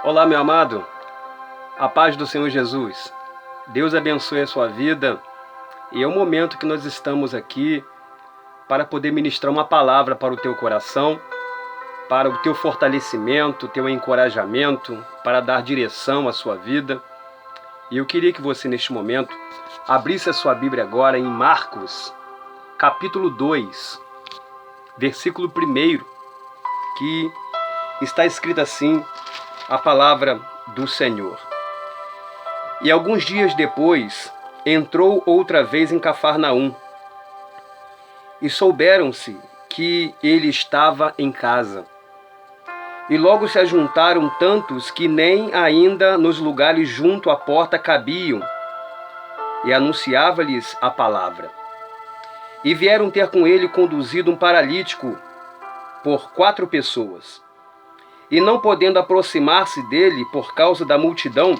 Olá, meu amado, a paz do Senhor Jesus. Deus abençoe a sua vida e é o momento que nós estamos aqui para poder ministrar uma palavra para o teu coração, para o teu fortalecimento, teu encorajamento, para dar direção à sua vida. E eu queria que você, neste momento, abrisse a sua Bíblia agora em Marcos, capítulo 2, versículo 1, que está escrito assim, a palavra do Senhor. E alguns dias depois, entrou outra vez em Cafarnaum, e souberam-se que ele estava em casa. E logo se ajuntaram tantos que nem ainda nos lugares junto à porta cabiam, e anunciava-lhes a palavra. E vieram ter com ele conduzido um paralítico por 4 pessoas. E não podendo aproximar-se dele por causa da multidão,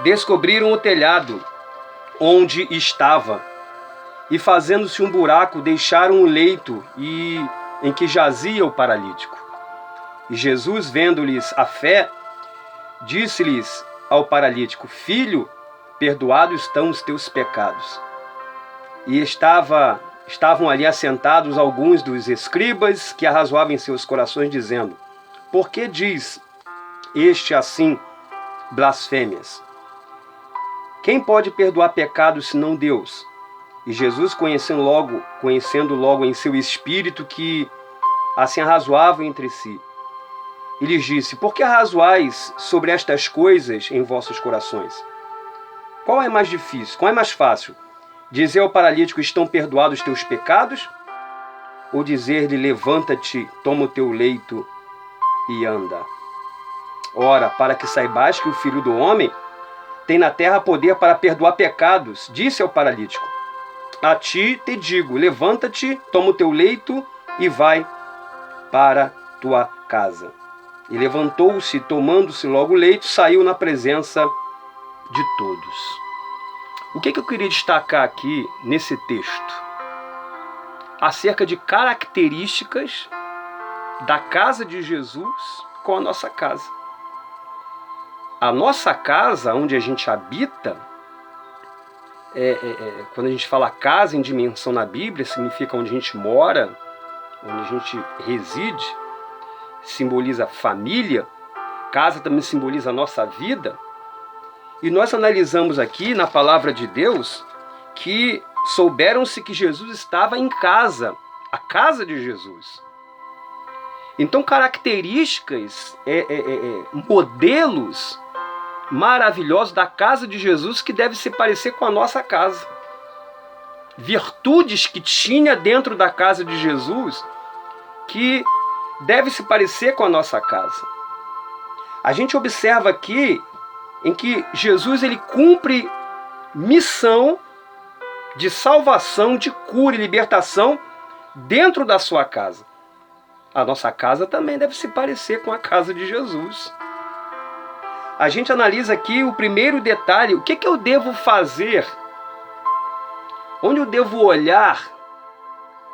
descobriram o telhado onde estava, e fazendo-se um buraco, deixaram o leito em que jazia o paralítico. E Jesus, vendo-lhes a fé, disse-lhes ao paralítico: Filho, perdoados estão os teus pecados. E estavam ali assentados alguns dos escribas que arrazoavam em seus corações, dizendo: Por que diz este assim blasfêmias? Quem pode perdoar pecados senão Deus? E Jesus, conhecendo logo em seu espírito que assim arrazoavam entre si, e lhes disse: Por que arrazoais sobre estas coisas em vossos corações? Qual é mais difícil? Qual é mais fácil? Dizer ao paralítico: Estão perdoados os teus pecados? Ou dizer-lhe: Levanta-te, toma o teu leito e anda? Ora, para que saibais que o Filho do Homem tem na terra poder para perdoar pecados, disse ao paralítico: A ti te digo, levanta-te, toma o teu leito e vai para tua casa. E levantou-se, tomando-se logo o leito, saiu na presença de todos. O que eu queria destacar aqui nesse texto? Acerca de características da casa de Jesus com a nossa casa. A nossa casa, onde a gente habita, quando a gente fala casa em dimensão na Bíblia, significa onde a gente mora, onde a gente reside, simboliza família. Casa também simboliza a nossa vida. E nós analisamos aqui na palavra de Deus que souberam-se que Jesus estava em casa, a casa de Jesus. Então, características, modelos maravilhosos da casa de Jesus que deve se parecer com a nossa casa. Virtudes que tinha dentro da casa de Jesus que deve se parecer com a nossa casa. A gente observa aqui em que Jesus ele cumpre missão de salvação, de cura e libertação dentro da sua casa. A nossa casa também deve se parecer com a casa de Jesus. A gente analisa aqui o primeiro detalhe: o que eu devo fazer? Onde eu devo olhar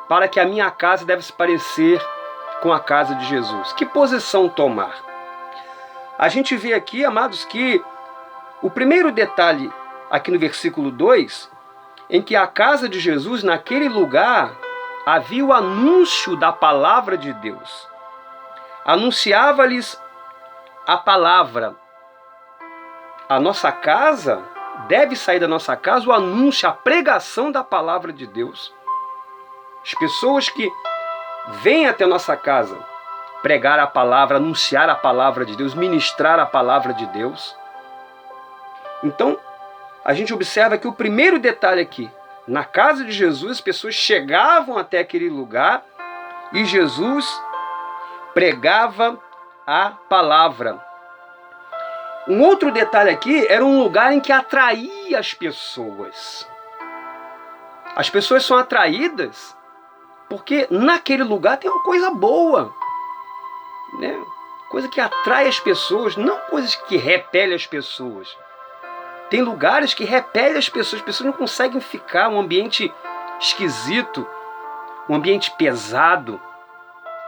para que a minha casa deve se parecer com a casa de Jesus? Que posição tomar? A gente vê aqui, amados, que o primeiro detalhe aqui no versículo 2, em que a casa de Jesus, naquele lugar, havia o anúncio da palavra de Deus. Anunciava-lhes a palavra. A nossa casa, deve sair da nossa casa o anúncio, a pregação da palavra de Deus. As pessoas que vêm até a nossa casa pregar a palavra, anunciar a palavra de Deus, ministrar a palavra de Deus. Então, a gente observa que o primeiro detalhe aqui, na casa de Jesus, as pessoas chegavam até aquele lugar e Jesus pregava a palavra. Um outro detalhe aqui, era um lugar em que atraía as pessoas. As pessoas são atraídas porque naquele lugar tem uma coisa boa, né? Coisa que atrai as pessoas, não coisas que repelem as pessoas. Tem lugares que repelem as pessoas não conseguem ficar, um ambiente esquisito, um ambiente pesado,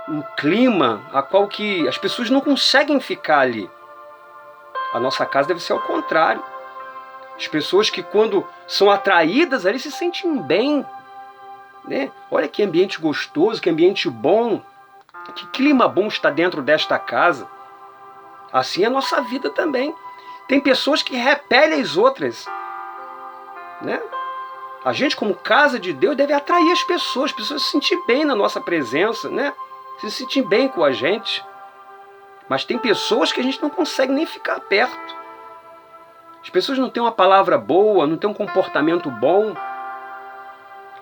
um clima a qual que as pessoas não conseguem ficar ali. A nossa casa deve ser ao contrário. As pessoas que quando são atraídas ali se sentem bem, né? Olha que ambiente gostoso, que ambiente bom, que clima bom está dentro desta casa. Assim é a nossa vida também. Tem pessoas que repelem as outras, né? A gente, como casa de Deus, deve atrair as pessoas se sentir bem na nossa presença, né? Se sentir bem com a gente. Mas tem pessoas que a gente não consegue nem ficar perto. As pessoas não têm uma palavra boa, não têm um comportamento bom.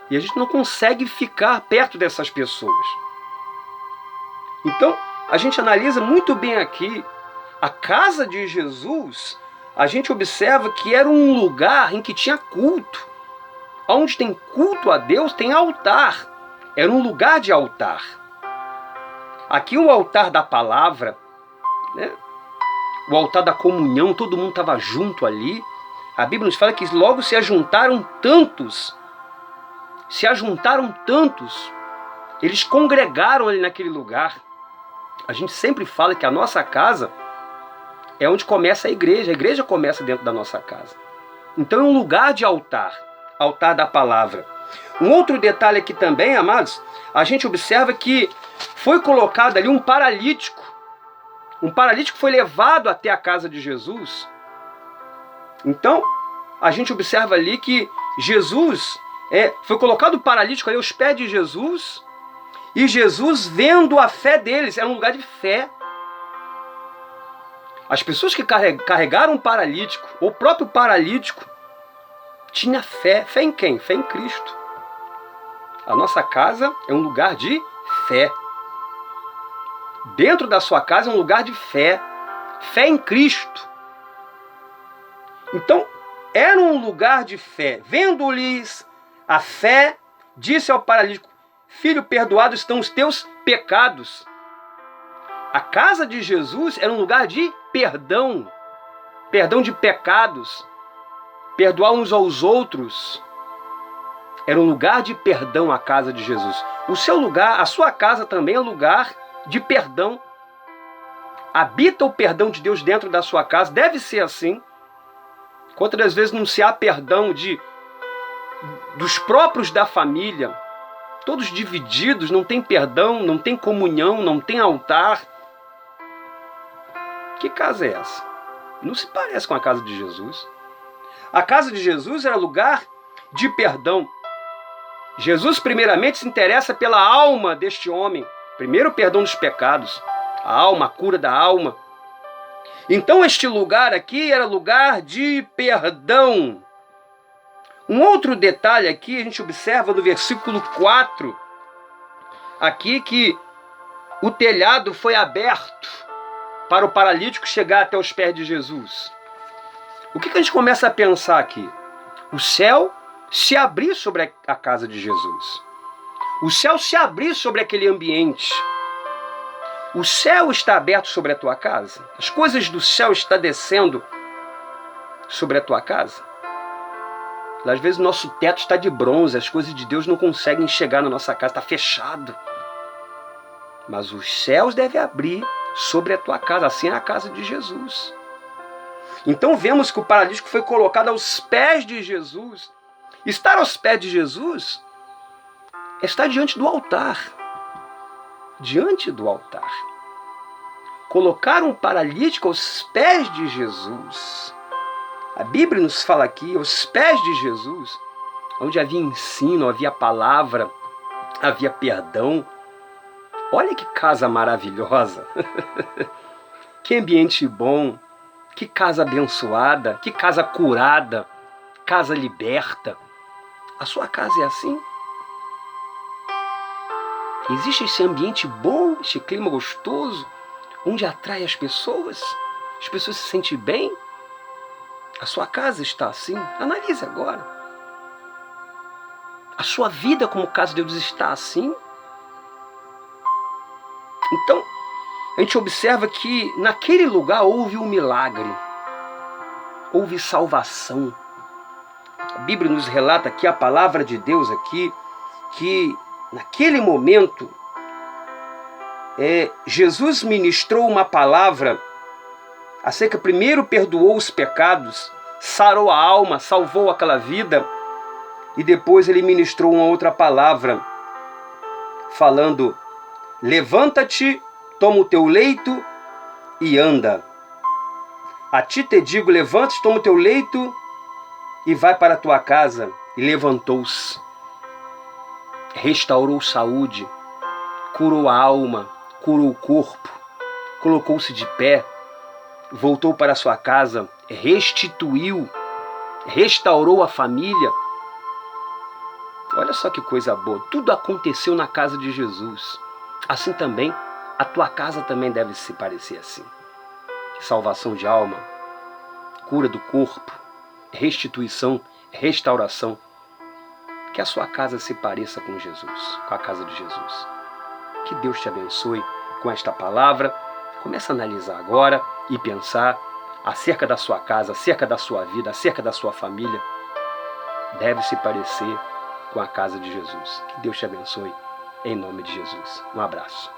E a gente não consegue ficar perto dessas pessoas. Então, a gente analisa muito bem aqui. A casa de Jesus, a gente observa que era um lugar em que tinha culto. Onde tem culto a Deus, tem altar. Era um lugar de altar. Aqui o altar da palavra, né? O altar da comunhão, todo mundo estava junto ali. A Bíblia nos fala que logo se ajuntaram tantos. Eles congregaram ali naquele lugar. A gente sempre fala que a nossa casa é onde começa a igreja começa dentro da nossa casa. Então é um lugar de altar, altar da palavra. Um outro detalhe aqui também, amados, a gente observa que foi colocado ali um paralítico. Um paralítico foi levado até a casa de Jesus. Então, a gente observa ali que Jesus, foi colocado o paralítico ali aos pés de Jesus, e Jesus, vendo a fé deles, era um lugar de fé. As pessoas que carregaram o paralítico, o próprio paralítico, tinha fé. Fé em quem? Fé em Cristo. A nossa casa é um lugar de fé. Dentro da sua casa é um lugar de fé. Fé em Cristo. Então, era um lugar de fé. Vendo-lhes a fé, disse ao paralítico: filho, perdoados estão os teus pecados. A casa de Jesus era um lugar de perdão. Perdão de pecados. Perdoar uns aos outros. Era um lugar de perdão a casa de Jesus. O seu lugar, a sua casa também é um lugar de perdão. Habita o perdão de Deus dentro da sua casa. Deve ser assim. Quantas vezes não se há perdão dos próprios da família? Todos divididos, não tem perdão, não tem comunhão, não tem altar. Que casa é essa? Não se parece com a casa de Jesus. A casa de Jesus era lugar de perdão. Jesus primeiramente se interessa pela alma deste homem. Primeiro o perdão dos pecados, a alma, a cura da alma. Então este lugar aqui era lugar de perdão. Um outro detalhe aqui, a gente observa no versículo 4, aqui que o telhado foi aberto para o paralítico chegar até os pés de Jesus. O que a gente começa a pensar aqui? O céu se abrir sobre a casa de Jesus. O céu se abrir sobre aquele ambiente. O céu está aberto sobre a tua casa? As coisas do céu estão descendo sobre a tua casa? Às vezes o nosso teto está de bronze, as coisas de Deus não conseguem chegar na nossa casa, está fechado. Mas os céus devem abrir sobre a tua casa, assim é a casa de Jesus. Então vemos que o paralítico foi colocado aos pés de Jesus. Estar aos pés de Jesus é estar diante do altar. Diante do altar. Colocar um paralítico aos pés de Jesus. A Bíblia nos fala aqui, aos pés de Jesus, onde havia ensino, havia palavra, havia perdão. Olha que casa maravilhosa. Que ambiente bom. Que casa abençoada. Que casa curada. Casa liberta. A sua casa é assim? Existe esse ambiente bom, esse clima gostoso, onde atrai as pessoas se sentem bem? A sua casa está assim? Analise agora. A sua vida como casa de Deus está assim? Então, a gente observa que naquele lugar houve um milagre. Houve salvação. A Bíblia nos relata aqui, a palavra de Deus aqui, que naquele momento, Jesus ministrou uma palavra A seca primeiro perdoou os pecados, sarou a alma, salvou aquela vida, e depois ele ministrou uma outra palavra, falando: levanta-te, toma o teu leito e anda. A ti te digo, levanta-te, toma o teu leito e vai para a tua casa. E levantou-se, restaurou saúde, curou a alma, curou o corpo, colocou-se de pé, voltou para a sua casa, restituiu, restaurou a família. Olha só que coisa boa, tudo aconteceu na casa de Jesus. Assim também, a tua casa também deve se parecer assim. Salvação de alma, cura do corpo, restituição, restauração. Que a sua casa se pareça com Jesus, com a casa de Jesus. Que Deus te abençoe com esta palavra. Comece a analisar agora e pensar acerca da sua casa, acerca da sua vida, acerca da sua família. Deve se parecer com a casa de Jesus. Que Deus te abençoe em nome de Jesus. Um abraço.